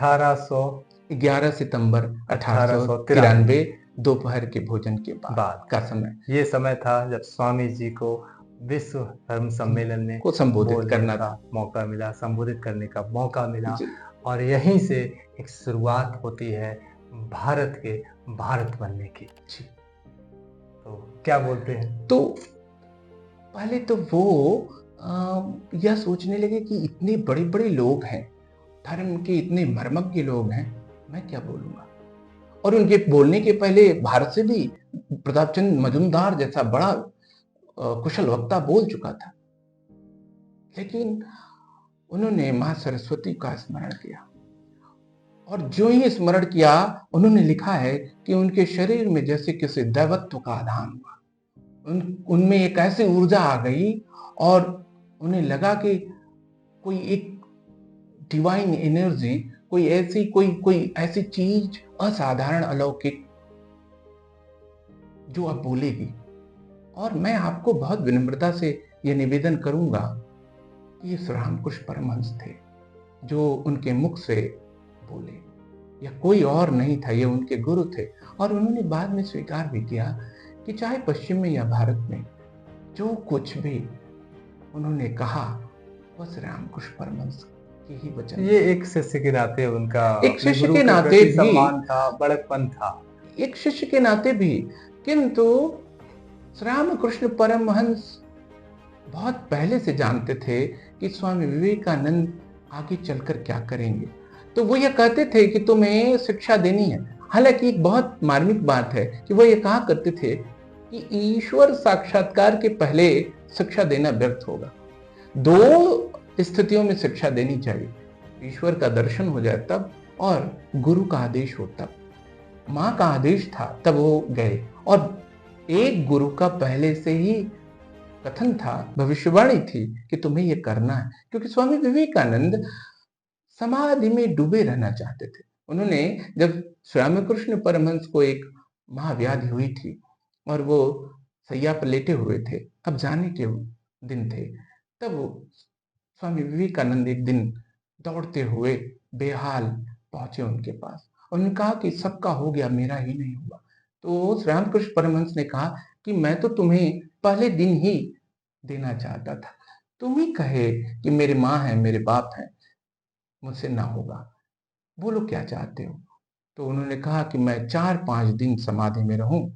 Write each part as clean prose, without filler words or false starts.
11 सितंबर 1893 1893 दोपहर के भोजन के बाद का समय। ये समय था जब स्वामी जी को विश्व धर्म सम्मेलन में को संबोधित बोलने करना का था। मौका मिला, संबोधित करने का मौका मिला। जी। और यहीं से एक शुरुआत होती है भारत के भारत बनने की। जी। तो क्या बोलते हैं? तो पहले तो वो यह सोचने लगे कि इतने बड़े बड़े लोग हैं, धर्म के इतने मर्मज्ञ लोग हैं, मैं क्या बोलूंगा। और उनके बोलने के पहले भारत से भी प्रताप चंद्र मजूमदार जैसा बड़ा कुशल वक्ता बोल चुका था, लेकिन उन्होंने मां सरस्वती का स्मरण किया। और जो ही स्मरण किया, उन्होंने लिखा है कि उनके शरीर में जैसे किसी दैवत्व का आधान हुआ। उनमें एक ऐसी ऊर्जा आ गई और उन्हें लगा कि कोई एक डिवाइन एनर्जी, कोई ऐसी चीज असाधारण अलौकिक जो अब बोलेगी। और मैं आपको बहुत विनम्रता से यह निवेदन करूंगा कि ये श्री रामकृष्ण परमहंस थे जो उनके मुख से बोले, या कोई और नहीं था, ये उनके गुरु थे। और उन्होंने बाद में स्वीकार भी किया कि चाहे पश्चिम में या भारत में जो कुछ भी उन्होंने कहा वह श्री रामकृष्ण परमहंस के ही वचन। ये एक शिष्य के नाते उनका एक शिष्य गुरु के नाते प्रति भी सम्मान था, बड़कपन था। एक शिष्य के नाते भी, किंतु श्री रामकृष्ण परमहंस बहुत पहले से जानते थे कि स्वामी विवेकानंद आगे चलकर क्या करेंगे। तो वो ये कहते थे कि तुम्हें शिक्षा देनी है। हालांकि एक बहुत मार्मिक बात है कि वो ये कहा करते थे कि ईश्वर साक्षात्कार के पहले शिक्षा देना व्यर्थ होगा। दो स्थितियों में शिक्षा देनी चाहिए, ईश्वर का दर्शन हो जाए तब, और गुरु का आदेश हो तब। माँ का आदेश था तब वो गए, और एक गुरु का पहले से ही कथन था, भविष्यवाणी थी कि तुम्हें यह करना है। क्योंकि स्वामी विवेकानंद समाधि में डूबे रहना चाहते थे। उन्होंने जब श्री रामकृष्ण परमहंस को एक महाव्याधि हुई थी और वो सैया पर लेटे हुए थे, अब जाने के दिन थे, तब वो स्वामी विवेकानंद एक दिन दौड़ते हुए बेहाल पहुंचे उनके पास। उन्होंने कहा कि सबका हो गया, मेरा ही नहीं हुआ। तो श्री रामकृष्ण परमहंस ने कहा कि मैं तो तुम्हें पहले दिन ही देना चाहता था, तुम ही कहे कि मेरे माँ है, मेरे बाप है, मुझसे ना होगा, बोलो क्या चाहते हो। तो उन्होंने कहा कि मैं 4-5 दिन समाधि में रहूं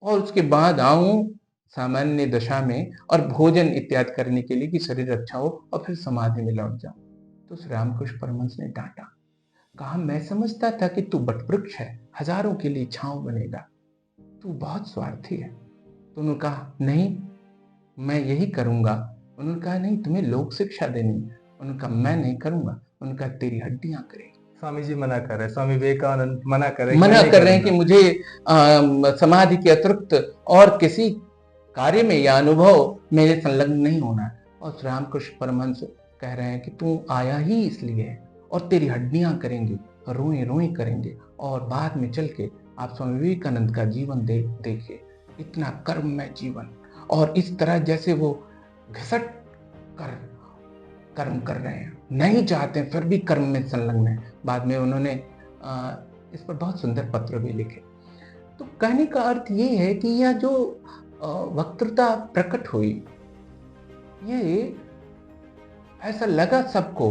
और उसके बाद आऊं सामान्य दशा में और भोजन इत्यादि करने के लिए कि शरीर अच्छा हो, और फिर समाधि में लौट जाऊं। तो श्री रामकृष्ण परमहंस ने डांटा, कहा मैं समझता था कि तू वटवृक्ष है, हजारों के लिए छांव बनेगा, तू बहुत स्वार्थी है। तो उन्होंने कहा नहीं, मैं यही करूंगा। उन्होंने कहा नहीं, तुम्हें लोक शिक्षा देनी है। उन्होंने कहा मैं नहीं करूंगा। उन्होंने कहा तेरी हड्डियां करेगी। स्वामी जी मना कर रहे हैं, स्वामी विवेकानंद मना कर रहे हैं कि मुझे समाधि के अतिरिक्त और किसी कार्य में या अनुभव मेरे संलग्न नहीं होना है। और श्री रामकृष्ण परमहंस कह रहे हैं कि तू आया ही इसलिए है, और तेरी हड्डियां करेंगी, रोए रोए करेंगे। और बाद में चल के आप स्वामी विवेकानंद का जीवन देखिए, इतना कर्ममय जीवन, और इस तरह जैसे वो घसट कर कर्म कर रहे हैं, नहीं चाहते फिर भी कर्म में संलग्न है। बाद में उन्होंने इस पर बहुत सुंदर पत्र भी लिखे। तो कहने का अर्थ ये है कि यह जो वक्तृता प्रकट हुई, ये ऐसा लगा सबको,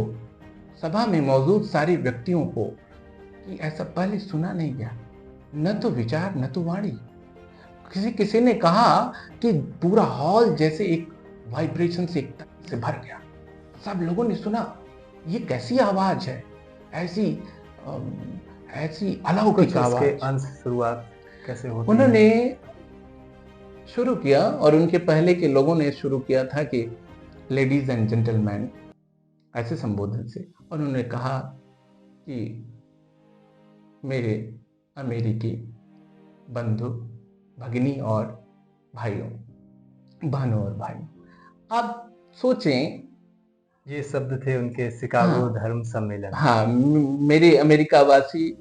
सभा में मौजूद सारे व्यक्तियों को, कि ऐसा पहले सुना नहीं गया, न तो विचार न तो वाणी। किसी ने कहा कि पूरा हॉल जैसे एक वाइब्रेशन से एकदम से भर गया। सब लोगों ने सुना, ये कैसी आवाज है, ऐसी अलौकिक आवाज। अंश शुरुआत कैसे होती है? उन्होंने शुरू किया, और उनके पहले के लोगों ने शुरू किया था कि लेडीज एंड जेंटलमैन, ऐसे संबोधन से। उन्होंने कहा कि मेरे अमेरिकी बंधु भगिनी और भाइयों, बहनों और भाइयों, आप सोचें, ये शब्द थे उनके शिकागो धर्म सम्मेलन। हाँ, मेरे अमेरिकावासी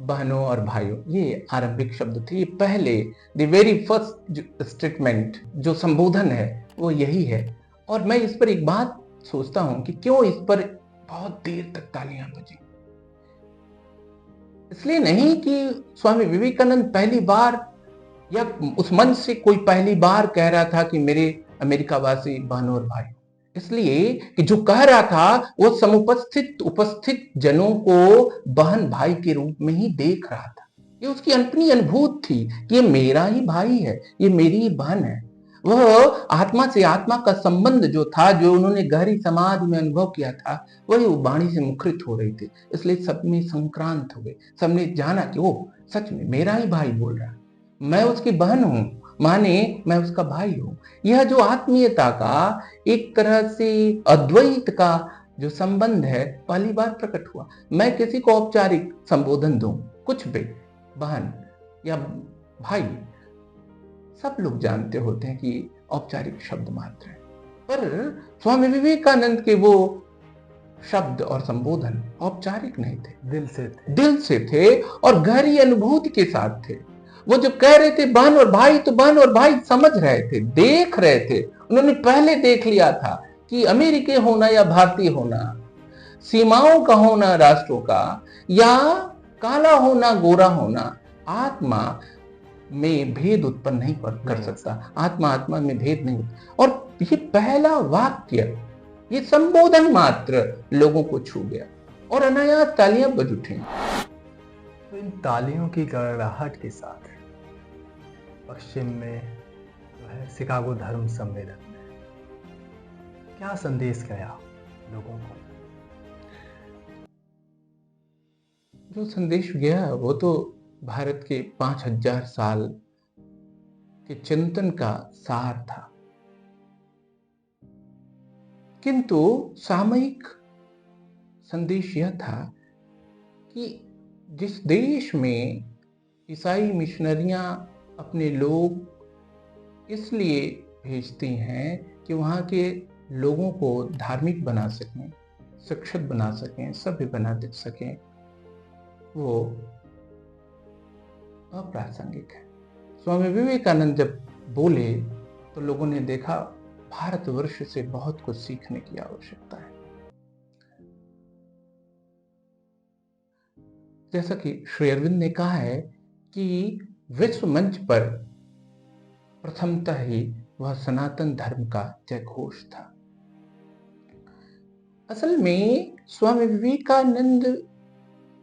बहनों और भाइयों, ये आरंभिक शब्द थे। ये पहले द वेरी फर्स्ट स्टेटमेंट जो संबोधन है वो यही है। और मैं इस पर एक बात सोचता हूं कि क्यों इस पर बहुत देर तक तालियां बजी। इसलिए नहीं कि स्वामी विवेकानंद पहली बार या उस मंच से कोई पहली बार कह रहा था कि मेरे अमेरिकावासी बहनों और भाई, इसलिए कि जो कह रहा था वो समुपस्थित उपस्थित जनों को बहन भाई के रूप में ही देख रहा था। ये उसकी अपनी अनुभूति थी कि ये मेरा ही भाई है, ये मेरी ही बहन है। वह आत्मा से आत्मा का संबंध जो था, जो उन्होंने गहरी समाज में अनुभव किया था, वही वाणी से मुखरित हो रही थी। इसलिए सब में संक्रांत हो गए, सबने जाना कि वो सच में मेरा ही भाई बोल रहा है, मैं उसकी बहन हूं, माने मैं उसका भाई हूं। यह जो आत्मीयता का एक तरह से अद्वैत का जो संबंध है पहली बार प्रकट हुआ। मैं किसी को औपचारिक संबोधन दूं, कुछ भी, बहन या भाई, सब लोग जानते होते हैं कि औपचारिक शब्द मात्र है, पर स्वामी विवेकानंद के वो शब्द और संबोधन औपचारिक नहीं थे, दिल से थे और गहरी अनुभूति के साथ थे। वो जो कह रहे थे बहन और भाई, तो बहन और भाई समझ रहे थे, देख रहे थे। उन्होंने पहले देख लिया था कि अमेरिकी होना या भारतीय होना, सीमाओं का होना राष्ट्रों का, या काला होना गोरा होना, आत्मा में भेद उत्पन्न नहीं कर सकता। आत्मा आत्मा में भेद नहीं होता। और ये पहला वाक्य, ये संबोधन मात्र लोगों को छू गया और अनायास तालियां बज उठी। तो इन तालियों की गड़गड़ाहट के साथ पश्चिम में जो है शिकागो धर्म सम्मेलन में क्या संदेश गया लोगों को? जो संदेश गया वो तो भारत के 5000 साल के चिंतन का सार था, किंतु सामयिक संदेश यह था कि जिस देश में ईसाई मिशनरियां अपने लोग इसलिए भेजती हैं कि वहाँ के लोगों को धार्मिक बना सकें, शिक्षित बना सकें, सभ्य बना सकें, वो अप्रासंगिक है। स्वामी विवेकानंद जब बोले तो लोगों ने देखा भारतवर्ष से बहुत कुछ सीखने की आवश्यकता है। जैसा कि श्री अरविंद ने कहा है कि विश्व मंच पर प्रथमतः ही वह सनातन धर्म का जयघोष था। असल में स्वामी विवेकानंद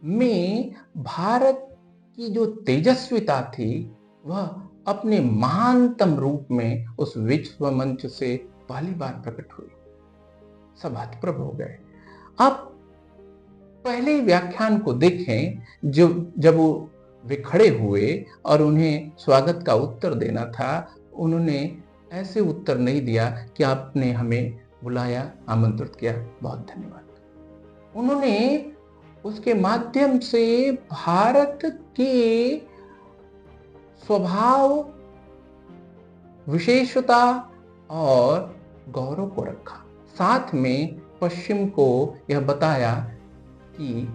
में भारत की जो तेजस्विता थी वह अपने महानतम रूप में उस विश्व मंच से पहली बार प्रकट हुई। सब हतप्रभ हो गए। आप पहले व्याख्यान को देखें, जो जब वे खड़े हुए और उन्हें स्वागत का उत्तर देना था, उन्होंने ऐसे उत्तर नहीं दिया कि आपने हमें बुलाया, आमंत्रित किया, बहुत धन्यवाद। उन्होंने उसके माध्यम से भारत के स्वभाव, विशेषता और गौरव को रखा। साथ में पश्चिम को यह बताया कि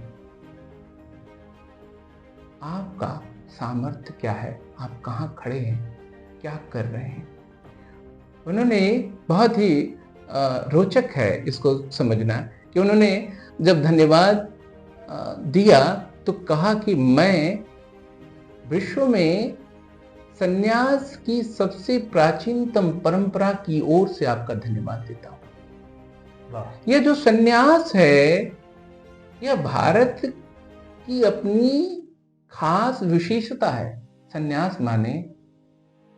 आपका सामर्थ्य क्या है, आप कहाँ खड़े हैं, क्या कर रहे हैं। उन्होंने बहुत ही रोचक है इसको समझना कि उन्होंने जब धन्यवाद दिया तो कहा कि मैं विश्व में सन्यास की सबसे प्राचीनतम परंपरा की ओर से आपका धन्यवाद देता हूं। यह जो सन्यास है यह भारत की अपनी खास विशेषता है। सन्यास माने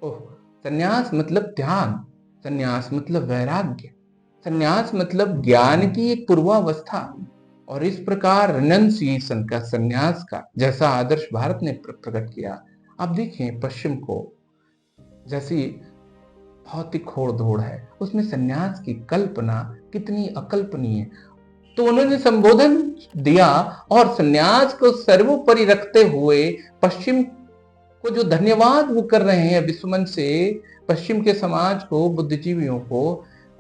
सन्यास मतलब त्याग, सन्यास मतलब वैराग्य, सन्यास मतलब ज्ञान की एक पूर्वावस्था। और इस प्रकार रिनंसिएशन का, सन्यास का जैसा आदर्श भारत ने प्रकट किया, आप देखें पश्चिम को जैसी भौतिक होड़ धोड़ है, उसमें सन्यास की कल्पना कितनी अकल्पनीय। तो उन्होंने संबोधन दिया और सन्यास को सर्वोपरि रखते हुए पश्चिम को जो धन्यवाद वो कर रहे हैं विश्वमंच से, पश्चिम के समाज को, बुद्धिजीवियों को,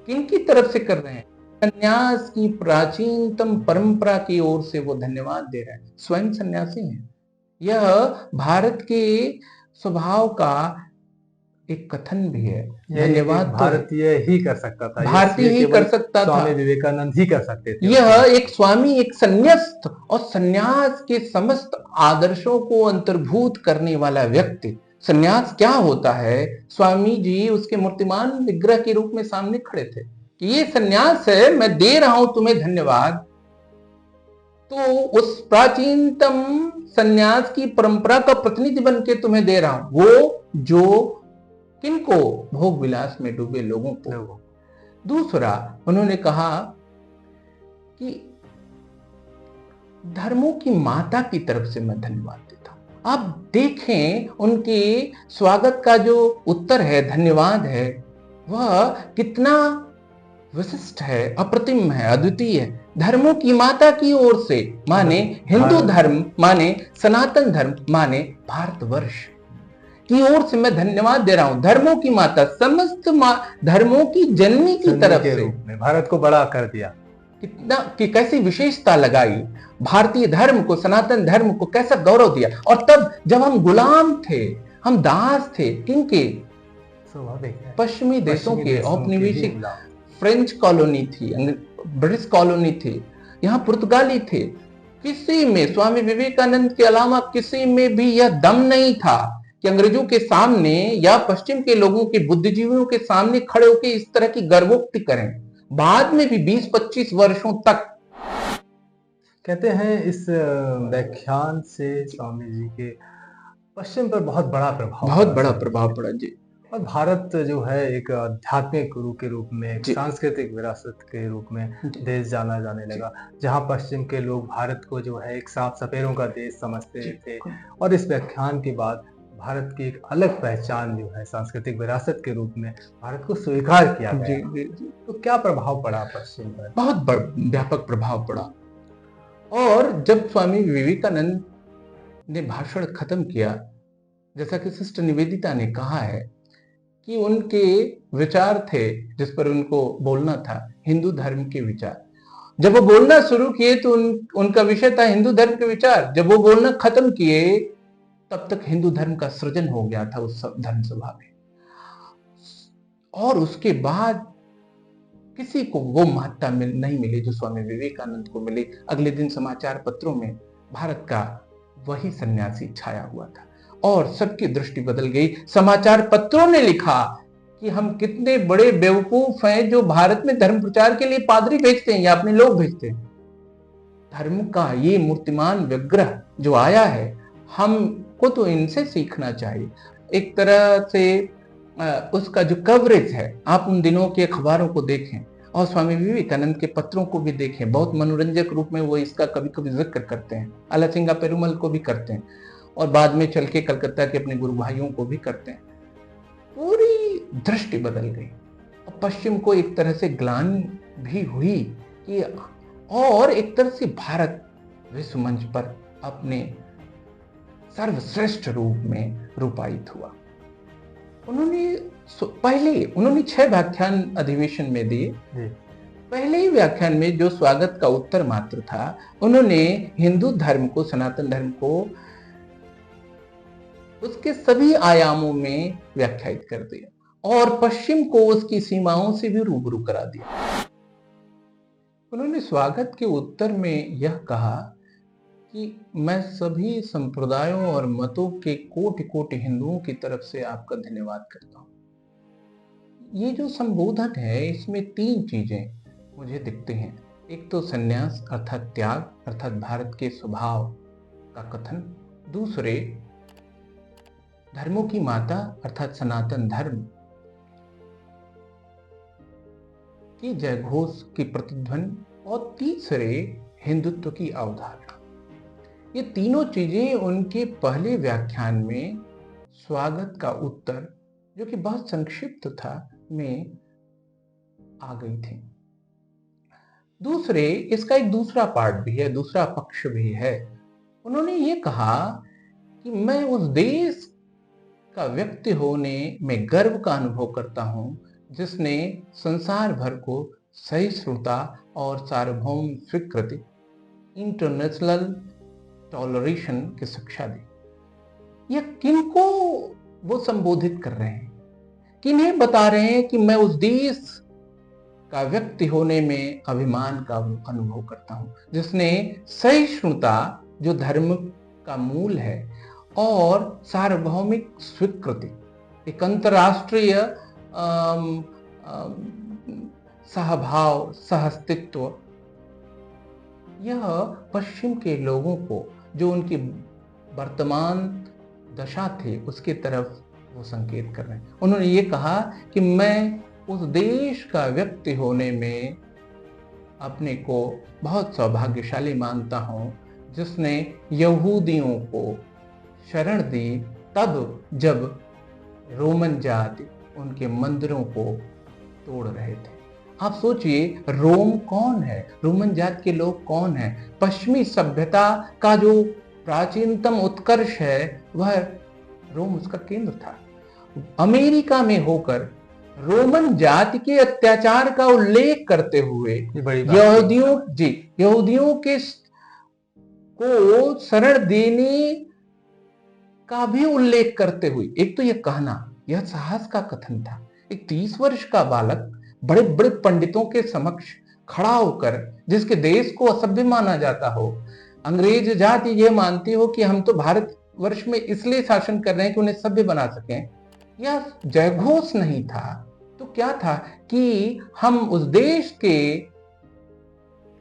किनकी तरफ से कर रहे हैं? सन्यास की प्राचीनतम परंपरा की ओर से वो धन्यवाद दे रहे हैं। स्वयं सन्यासी हैं। यह भारत के स्वभाव का एक कथन भी है। यह धन्यवाद तो भारतीय ही कर सकता था, भारतीय ये ही केवल कर सकता था। स्वामी विवेकानंद ही कर सकते थे। यह एक स्वामी, एक संन्यास्त और संन्यास के समस्त आदर्शों को अंतर्भूत करने वाला व्यक्ति। संन्यास क्या होता है? स्वामी जी उसके मूर्तिमान विग्रह के रूप में सामने खड़े थे कि ये संन्यास है, मैं दे रहा हूं तुम्हें धन्यवाद। तो उस प्राचीनतम संन्यास की परंपरा का प्रतिनिधि बन के तुम्हें दे रहा हूं, वो जो किनको? भोग विलास में डूबे लोगों को। दूसरा, उन्होंने कहा कि धर्मों की माता की तरफ से मैं धन्यवाद देता हूं। आप देखें उनके स्वागत का जो उत्तर है, धन्यवाद है, वह कितना विशिष्ट है, अप्रतिम है, अद्वितीय है। धर्मों की माता की ओर से, माने हिंदू धर्म, माने सनातन धर्म, माने भारतवर्ष की ओर से मैं धन्यवाद दे रहा हूं। धर्मों की माता, समस्त धर्मों की जननी की तरफ से भारत को बड़ा कर दिया। कितना कि कैसी विशेषता लगाई, भारतीय धर्म को, सनातन धर्म को कैसा गौरव दिया। और तब जब हम गुलाम थे, हम दास थे, किनके? पश्चिमी देशों के औपनिवेशिक। फ्रेंच कॉलोनी थी, ब्रिटिश कॉलोनी थी, यहाँ पुर्तगाली थे। किसी में, स्वामी विवेकानंद के अलावा किसी में भी यह दम नहीं था कि अंग्रेजों के सामने या पश्चिम के लोगों के, बुद्धिजीवियों के सामने खड़े होकर इस तरह की गर्वोक्ति करें। बाद में भी 20-25 वर्षों तक। कहते हैं इस व्याख्यान से स्वामी जी के पश्चिम पर बहुत बड़ा प्रभाव पड़ा जी। और भारत जो है एक आध्यात्मिक गुरु के रूप में, सांस्कृतिक विरासत के रूप में देश जाना जाने लगा, जहां पश्चिम के लोग भारत को जो है एक साफ सफेरों का देश समझते थे। और इस व्याख्यान के बाद भारत की एक अलग पहचान जो है सांस्कृतिक विरासत के रूप में भारत को स्वीकार किया गया। तो क्या प्रभाव पड़ा पश्चिम पर? बहुत व्यापक प्रभाव पड़ा। और जब स्वामी विवेकानंद ने भाषण खत्म किया, जैसा कि सिस्टर निवेदिता ने कहा है कि उनके विचार थे जिस पर उनको बोलना था, हिंदू धर्म के विचार। जब वो बोलना शुरू किए तो उनका विषय था हिंदू धर्म के विचार। जब वो बोलना खत्म किए तब तक हिंदू धर्म का सृजन हो गया था उस धर्म सभा में। और उसके बाद किसी को वो महत्ता नहीं मिली जो स्वामी विवेकानंद को मिली। अगले दिन समाचार पत्रों में भारत का वही सन्यासी छाया हुआ था और सबकी दृष्टि बदल गई। समाचार पत्रों ने लिखा कि हम कितने बड़े बेवकूफ हैं जो भारत में धर्म प्रचार के लिए पादरी भेजते हैं या अपने लोग भेजते हैं। धर्म का ये मूर्तिमान विग्रह जो आया है, हमको तो इनसे सीखना चाहिए। एक तरह से उसका जो कवरेज है, आप उन दिनों के अखबारों को देखें और स्वामी विवेकानंद के पत्रों को भी देखें। बहुत मनोरंजक रूप में वो इसका कभी कभी जिक्र करते हैं, अलासिंगा पेरुमल को भी करते हैं और बाद में चल के कलकत्ता के अपने गुरु भाइयों को भी करते हैं। पूरी दृष्टि बदल गई और पश्चिम को एक तरह से ग्लानि भी हुई कि, और एक तरह से भारत विश्व मंच पर अपने सर्वश्रेष्ठ रूप में रूपायित हुआ। उन्होंने 6 व्याख्यान अधिवेशन में दिए। पहले ही व्याख्यान में जो स्वागत का उत्तर मात्र था, उन्होंने हिंदू धर्म को, सनातन धर्म को उसके सभी आयामों में व्याख्यायित कर दिया और पश्चिम को उसकी सीमाओं से भी रूबरू करा दिया। उन्होंने स्वागत के उत्तर में यह कहा कि मैं सभी संप्रदायों और मतों के कोटि कोटि हिंदुओं की तरफ से आपका धन्यवाद करता हूं। ये जो संबोधन है, इसमें 3 चीजें मुझे दिखती हैं। एक तो संन्यास अर्थात त्याग, अर्थात भारत के स्वभाव का कथन। दूसरे, धर्मों की माता अर्थात सनातन धर्म की जयघोष की प्रतिध्वनि और तीसरे, हिंदुत्व की अवधारणा। ये तीनों चीजें उनके पहले व्याख्यान में स्वागत का उत्तर, जो कि बहुत संक्षिप्त था, में आ गई थी। दूसरे, इसका एक दूसरा पार्ट भी है, दूसरा पक्ष भी है। उन्होंने ये कहा कि मैं उस देश का व्यक्ति होने में गर्व का अनुभव करता हूं जिसने संसार भर को सहिष्णुता और सार्वभौम स्वीकृति, इंटरनेशनल टॉलरेशन की शिक्षा दी। यह किनको वो संबोधित कर रहे हैं? किन्हें बता रहे हैं कि मैं उस देश का व्यक्ति होने में अभिमान का अनुभव करता हूं, जिसने सहिष्णुता जो धर्म का मूल है और सार्वभौमिक स्वीकृति, एक अंतरराष्ट्रीय सहभाव, सहअस्तित्व, यह पश्चिम के लोगों को जो उनकी वर्तमान दशा थी उसकी तरफ वो संकेत कर रहे हैं। उन्होंने ये कहा कि मैं उस देश का व्यक्ति होने में अपने को बहुत सौभाग्यशाली मानता हूं जिसने यहूदियों को शरण दी तब जब रोमन जाति उनके मंदिरों को तोड़ रहे थे। आप सोचिए, रोम कौन है, रोमन जाति के लोग कौन हैं? पश्चिमी सभ्यता का जो प्राचीनतम उत्कर्ष है वह रोम उसका केंद्र था। अमेरिका में होकर रोमन जाति के अत्याचार का उल्लेख करते हुए यहूदियों के को शरण देने का भी उल्लेख करते हुए, एक तो यह कहना, यह साहस का कथन था। एक 30 वर्ष का बालक बड़े बड़े पंडितों के समक्ष खड़ा होकर, जिसके देश को असभ्य माना जाता हो, अंग्रेज जाति यह मानती हो कि हम तो भारत वर्ष में इसलिए शासन कर रहे हैं कि उन्हें सभ्य बना सकें, यह जयघोष नहीं था तो क्या था कि हम उस देश के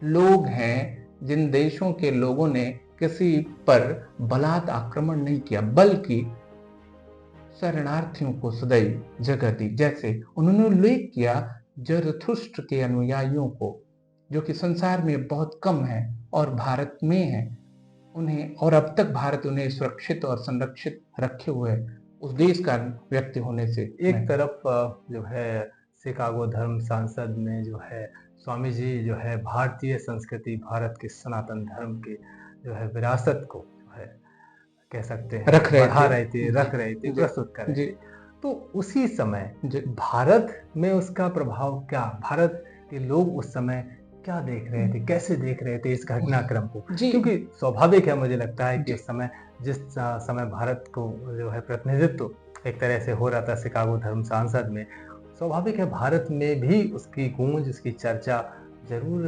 लोग हैं जिन देशों के लोगों ने किसी पर बलात् आक्रमण नहीं किया बल्कि शरणार्थियों को सदैव जगह दी। जैसे उन्होंने उल्लेख किया जरथुस्त्र के अनुयायियों को, जो कि संसार में बहुत कम है और भारत में है, उन्हें, और अब तक भारत उन्हें सुरक्षित और संरक्षित रखे हुए उस देश का व्यक्ति होने से। एक तरफ जो है शिकागो धर्म सांसद में जो है स्वामी जी जो है भारतीय संस्कृति, भारत के सनातन धर्म के जो है विरासत को जो है कह सकते हैं रख रहे थे, प्रस्तुत कर रहे थे। तो उसी समय भारत में उसका प्रभाव क्या, भारत के लोग उस समय क्या देख रहे थे, कैसे देख रहे थे इस घटनाक्रम को? क्योंकि स्वाभाविक है, मुझे लगता है कि इस समय जिस समय भारत को जो है प्रतिनिधित्व एक तरह से हो रहा था शिकागो धर्म सांसद में, स्वाभाविक है भारत में भी उसकी गूंज, उसकी चर्चा जरूर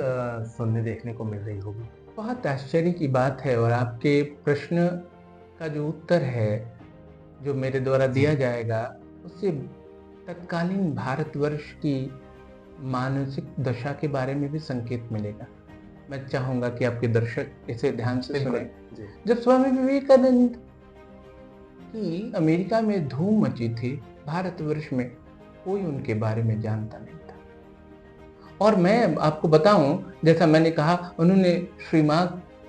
सुनने देखने को मिल रही होगी। बहुत आश्चर्य की बात है, और आपके प्रश्न का जो उत्तर है जो मेरे द्वारा दिया जाएगा उससे तत्कालीन भारतवर्ष की मानसिक दशा के बारे में भी संकेत मिलेगा। मैं चाहूंगा कि आपके दर्शक इसे ध्यान से सुनें। जब स्वामी विवेकानंद की अमेरिका में धूम मची थी, भारतवर्ष में कोई उनके बारे में जानता नहीं था। और मैं आपको बताऊं, जैसा मैंने कहा, उन्होंने श्री मां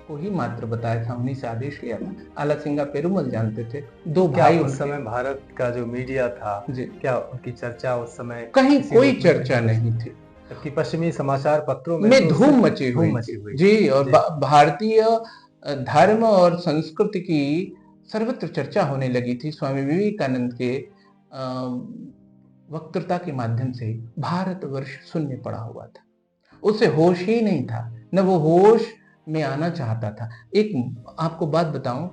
को ही मात्र बताया था, उन्हीं से आदेश लिया था। आला सिंगा पेरुमल जानते थे, दो भाई। उस समय भारत का जो मीडिया था जी, क्या उनकी चर्चा उस समय कहीं कोई चर्चा नहीं थी, जबकि पश्चिमी समाचार पत्रों में धूम मची हुई जी। और भारतीय धर्म और संस्कृति की सर्वत्र चर्चा होने लगी थी। स्वामी विवेकानंद के वक्तृता के माध्यम से भारतवर्ष शून्य पड़ा हुआ था, उसे होश ही नहीं था, न वो होश में आना चाहता था। एक आपको बात बताऊं,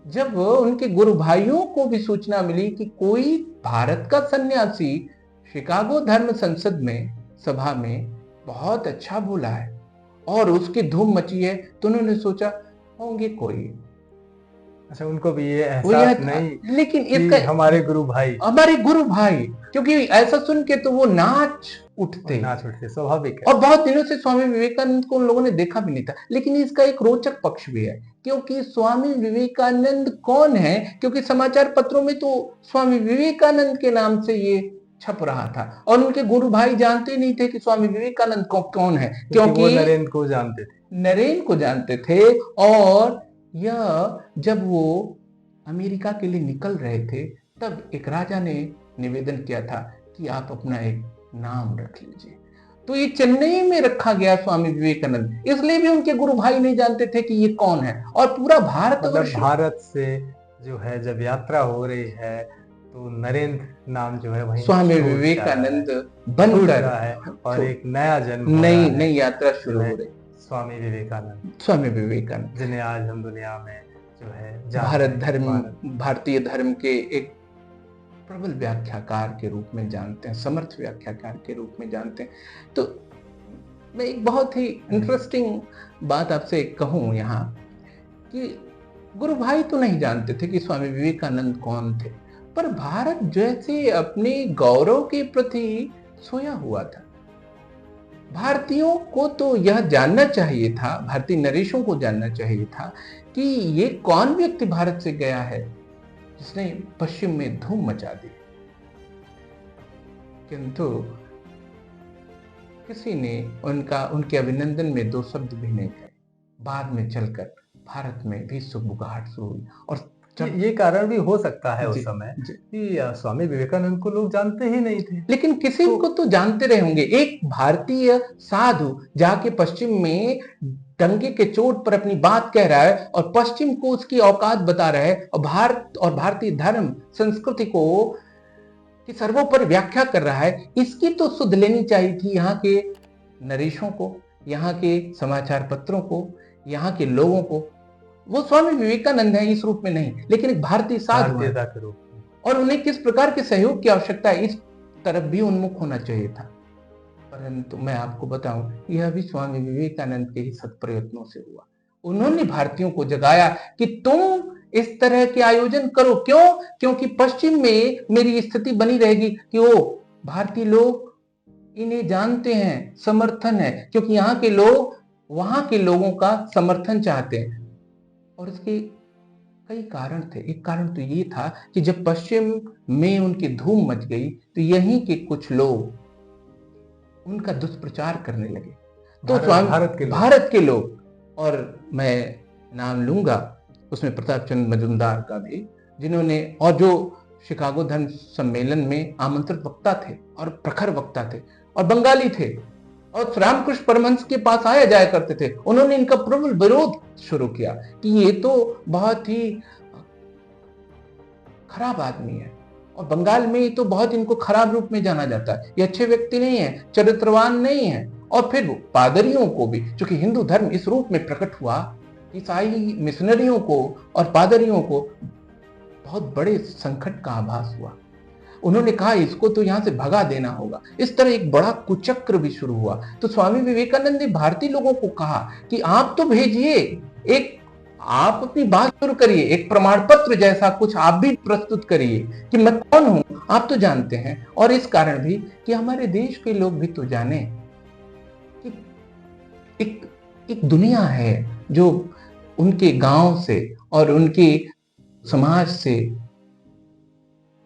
जब उनके गुरु भाइयों को भी सूचना मिली कि कोई भारत का सन्यासी शिकागो धर्म संसद में सभा में बहुत अच्छा बोला है और उसकी धूम मची है, तो उन्होंने सोचा होंगे कोई। अच्छा, उनको भी ये एहसास नहीं, लेकिन इसका हमारे गुरु भाई, क्योंकि ऐसा सुन के तो वो नाच उठते, स्वाभाविक है। और बहुत दिनों से स्वामी विवेकानंद को उन लोगों ने देखा भी नहीं था। लेकिन इसका एक रोचक पक्ष भी है, क्योंकि स्वामी विवेकानंद कौन है, क्योंकि समाचार पत्रों में तो स्वामी विवेकानंद के नाम से ये छप रहा था, और उनके गुरु भाई जानते नहीं थे कि स्वामी विवेकानंद कौन है, क्योंकि वो नरेंद्र को जानते थे। और यह जब वो अमेरिका के लिए निकल रहे थे, तब एक राजा ने निवेदन किया था कि आप अपना एक नाम रख लीजिए। तो ये चेन्नई में रखा गया स्वामी विवेकानंद, इसलिए भी उनके गुरु भाई नहीं जानते थे कि ये कौन है। और पूरा भारत से जो है जब यात्रा हो रही है तो नरेंद्र नाम जो है वही स्वामी विवेकानंद बनकर है, और एक नया जन्म, नई यात्रा शुरू हो रही। स्वामी विवेकानंद जिन्हें आज हम दुनिया में जो है भारतीय धर्म के एक प्रबल व्याख्याकार के रूप में जानते हैं, समर्थ व्याख्याकार के रूप में जानते हैं। तो मैं एक बहुत ही इंटरेस्टिंग बात आपसे कहूँ यहाँ कि गुरु भाई तो नहीं जानते थे कि स्वामी विवेकानंद कौन थे, पर भारत जैसे अपने गौरव के प्रति सोया हुआ था। भारतीयों को तो यह जानना चाहिए था, भारतीय नरेशों को जानना चाहिए था कि ये कौन व्यक्ति भारत से गया है जिसने पश्चिम में धूम मचा दी। किंतु किसी ने उनके अभिनंदन में दो शब्द भी नहीं कहे। बाद में चलकर भारत में भी सुगबुगाहट शुरू हुई। और ये कारण भी हो सकता है उस समय कि स्वामी विवेकानंद को लोग जानते ही नहीं थे, लेकिन किसी को तो जानते रहे होंगे। एक भारतीय साधु जाके पश्चिम में डंके के चोट पर अपनी बात कह रहा है और पश्चिम को उसकी औकात बता रहा है और भारत और भारतीय धर्म संस्कृति को कि सर्वोपरि व्याख्या कर रहा है। इसकी तो सुध लेनी चाहिए थी यहाँ के नरेशों को, यहाँ के समाचार पत्रों को, यहाँ के लोगों को। वो स्वामी विवेकानंद है इस रूप में नहीं, लेकिन एक भारतीय साधु है के रूप में, और उन्हें किस प्रकार के सहयोग की आवश्यकता है इस तरफ भी उन्मुख होना चाहिए था। परंतु मैं आपको बताऊं, यह भी स्वामी विवेकानंद के ही सत्प्रयत्नों से हुआ। उन्होंने भारतीयों को जगाया कि तुम इस तरह के आयोजन करो। क्यों? क्योंकि पश्चिम में मेरी स्थिति बनी रहेगी कि वो भारतीय लोग इन्हें जानते हैं, समर्थन है, क्योंकि यहाँ के लोग वहां के लोगों का समर्थन चाहते हैं। और इसके कई कारण थे। एक कारण तो ये था कि जब पश्चिम में उनकी धूम मच गई तो यहीं के कुछ लोग उनका दुष्प्रचार करने लगे। तो भारत के लोग, और मैं नाम लूंगा उसमें प्रताप चंद्र मजूमदार का भी, जिन्होंने, और जो शिकागो धर्म सम्मेलन में आमंत्रित वक्ता थे और प्रखर वक्ता थे और बंगाली थे और रामकृष्ण परमहंस के पास आया जाया करते थे, उन्होंने इनका प्रबल विरोध शुरू किया कि ये तो बहुत ही खराब आदमी है और बंगाल में तो बहुत इनको खराब रूप में जाना जाता है, ये अच्छे व्यक्ति नहीं है, चरित्रवान नहीं है। और फिर पादरियों को भी, क्योंकि हिंदू धर्म इस रूप में प्रकट हुआ, ईसाई मिशनरियों को और पादरियों को बहुत बड़े संकट का आभास हुआ। उन्होंने कहा इसको तो यहां से भगा देना होगा। इस तरह एक बड़ा कुचक्र भी शुरू हुआ। तो स्वामी विवेकानंद ने भारतीय लोगों को कहा कि आप तो भेजिए, एक आप अपनी बात शुरू करिए, एक प्रमाण पत्र जैसा कुछ आप भी प्रस्तुत करिए कि मैं कौन हूं, आप तो जानते हैं। और इस कारण भी कि हमारे देश के लोग भी तो जाने कि एक दुनिया है जो उनके गांव से और उनके समाज से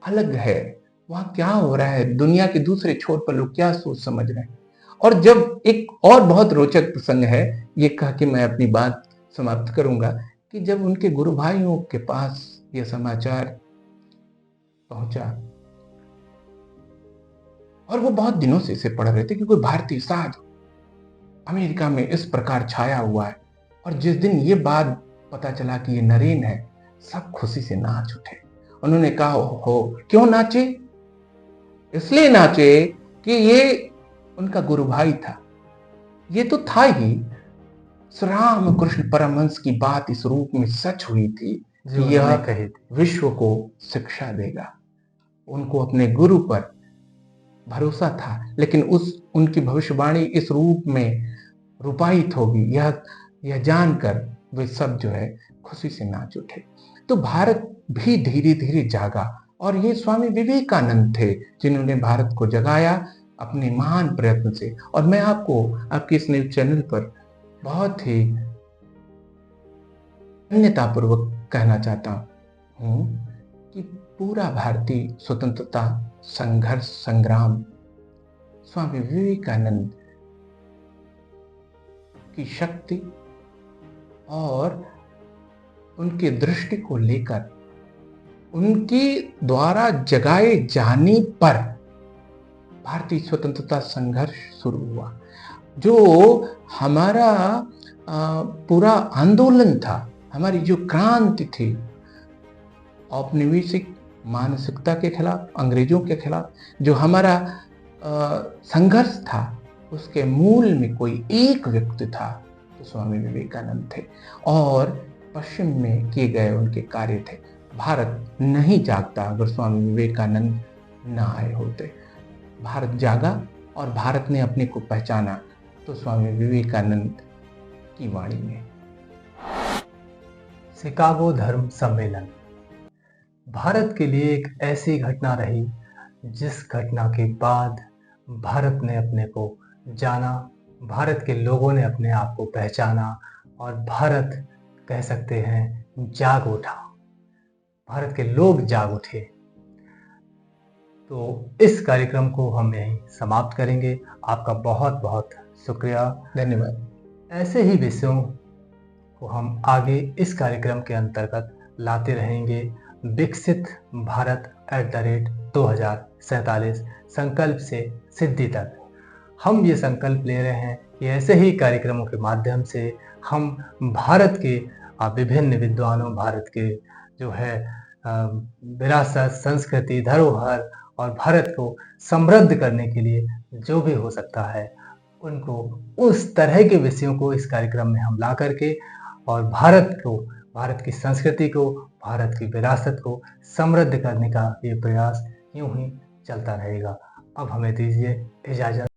अलग है। वहां क्या हो रहा है, दुनिया के दूसरे छोर पर लोग क्या सोच समझ रहे हैं। और जब एक और बहुत रोचक प्रसंग है, ये कह के मैं अपनी बात समाप्त करूंगा, कि जब उनके गुरु भाइयों के पास यह समाचार पहुंचा और वो बहुत दिनों से इसे पढ़ रहे थे कि कोई भारतीय साधु अमेरिका में इस प्रकार छाया हुआ है, और जिस दिन ये बात पता चला कि ये नरेन है, सब खुशी से नाच उठे। उन्होंने कहा हो क्यों नाचे? इसलिए नाचे कि ये उनका गुरु भाई था। ये तो था ही, राम कृष्ण परमहंस की बात इस रूप में सच हुई थी कि यह विश्व को शिक्षा देगा। उनको अपने गुरु पर भरोसा था, लेकिन उनकी भविष्यवाणी इस रूप में रूपायित होगी यह जानकर वे सब जो है खुशी से नाच उठे। तो भारत भी धीरे धीरे जागा, और ये स्वामी विवेकानंद थे जिन्होंने भारत को जगाया अपने महान प्रयत्न से। और मैं आपको आपके इस न्यूज चैनल पर बहुत ही धन्यतापूर्वक कहना चाहता हूं कि पूरा भारतीय स्वतंत्रता संघर्ष संग्राम स्वामी विवेकानंद की शक्ति और उनके दृष्टि को लेकर, उनके द्वारा जगाए जाने पर भारतीय स्वतंत्रता संघर्ष शुरू हुआ। जो हमारा पूरा आंदोलन था, हमारी जो क्रांति थी औपनिवेशिक मानसिकता के खिलाफ, अंग्रेजों के खिलाफ, जो हमारा संघर्ष था, उसके मूल में कोई एक व्यक्ति था तो स्वामी विवेकानंद थे। और पश्चिम में किए गए उनके कार्य थे। भारत नहीं जागता अगर स्वामी विवेकानंद न आए होते। भारत जागा और भारत ने अपने को पहचाना तो स्वामी विवेकानंद की वाणी में। शिकागो धर्म सम्मेलन भारत के लिए एक ऐसी घटना रही जिस घटना के बाद भारत ने अपने को जाना, भारत के लोगों ने अपने आप को पहचाना और भारत कह सकते हैं जाग उठा, भारत के लोग जाग उठे। तो इस कार्यक्रम को हम यहीं समाप्त करेंगे। आपका बहुत बहुत शुक्रिया, धन्यवाद। ऐसे ही विषयों को हम आगे इस कार्यक्रम के अंतर्गत लाते रहेंगे। विकसित भारत @2047 संकल्प से सिद्धि तक हम ये संकल्प ले रहे हैं कि ऐसे ही कार्यक्रमों के माध्यम से हम भारत के विभिन्न विद्वानों, भारत के जो है विरासत, संस्कृति, धरोहर और भारत को समृद्ध करने के लिए जो भी हो सकता है उनको, उस तरह के विषयों को इस कार्यक्रम में हम ला करके और भारत को, भारत की संस्कृति को, भारत की विरासत को समृद्ध करने का ये प्रयास यूं ही चलता रहेगा। अब हमें दीजिए इजाज़त।